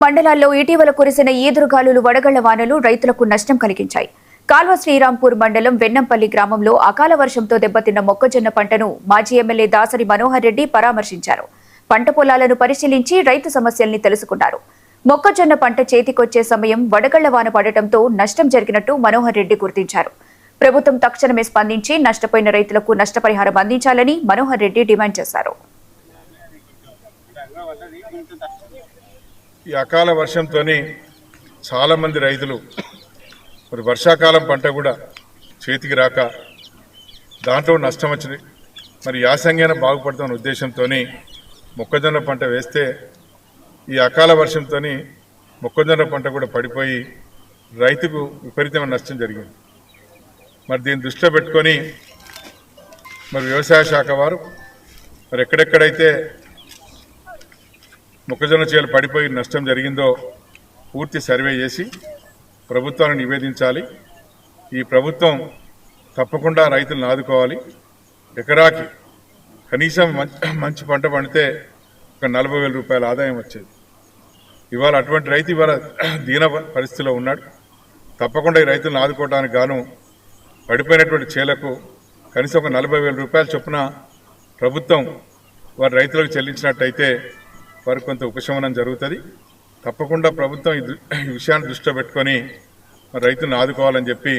మండలాల్లో ఇటీవల కురిసిన ఈదురుగాలులు వడగళ్ల వానలు రైతులకు నష్టం కలిగించాయి. కాల్వ శ్రీరాంపూర్ మండలం వెన్నంపల్లి గ్రామంలో అకాల వర్షంతో దెబ్బతిన్న మొక్కజొన్న పంటను మాజీ ఎమ్మెల్యే దాసరి మనోహర్ రెడ్డి పరామర్శించారు. పంట పొలాలను పరిశీలించి రైతు సమస్యల్ని తెలుసుకున్నారు. మొక్కజొన్న పంట చేతికొచ్చే సమయం వడగళ్ల వాన పడటంతో నష్టం జరిగినట్టు మనోహర్ రెడ్డి గుర్తించారు. ప్రభుత్వం తక్షణమే స్పందించి నష్టపోయిన రైతులకు నష్టపరిహారం అందించాలని మనోహర్ రెడ్డి డిమాండ్ చేశారు. ఈ అకాల వర్షంతో చాలామంది రైతులు మరి వర్షాకాలం పంట కూడా చేతికి రాక దాంట్లో నష్టం వచ్చింది. మరి యాసంగాన బాగుపడుతున్న ఉద్దేశంతో మొక్కజొన్న పంట వేస్తే ఈ అకాల వర్షంతో మొక్కజొన్న పంట కూడా పడిపోయి రైతుకు విపరీతమైన నష్టం జరిగింది. మరి దీన్ని దృష్టిలో పెట్టుకొని మరి వ్యవసాయ శాఖ వారు మరి ఎక్కడెక్కడైతే మొక్కజొన్న చేలు పడిపోయి నష్టం జరిగిందో పూర్తి సర్వే చేసి ప్రభుత్వాన్ని నివేదించాలి. ఈ ప్రభుత్వం తప్పకుండా రైతులను ఆదుకోవాలి. ఎకరాకి కనీసం మంచి పంట పండితే ఒక 40,000 రూపాయల ఆదాయం వచ్చేది. ఇవాళ అటువంటి రైతు ఇవాళ దీన పరిస్థితిలో ఉన్నాడు. తప్పకుండా ఈ రైతులను ఆదుకోవడానికి గాను పడిపోయినటువంటి చేలకు కనీసం ఒక 40,000 రూపాయల చొప్పున ప్రభుత్వం వారి రైతులకు చెల్లించినట్టయితే వారికి కొంత ఉపశమనం జరుగుతుంది. తప్పకుండా ప్రభుత్వం ఈ విషయాన్ని దృష్టిలో పెట్టుకొని మరి రైతులను ఆదుకోవాలని చెప్పి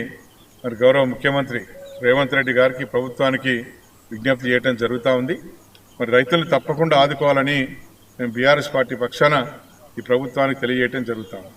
మరి గౌరవ ముఖ్యమంత్రి రేవంత్ రెడ్డి గారికి ప్రభుత్వానికి విజ్ఞప్తి చేయడం జరుగుతూ ఉంది. మరి రైతులను తప్పకుండా ఆదుకోవాలని మేము బీఆర్ఎస్ పార్టీ పక్షాన ఈ ప్రభుత్వానికి తెలియజేయడం జరుగుతూ ఉంది.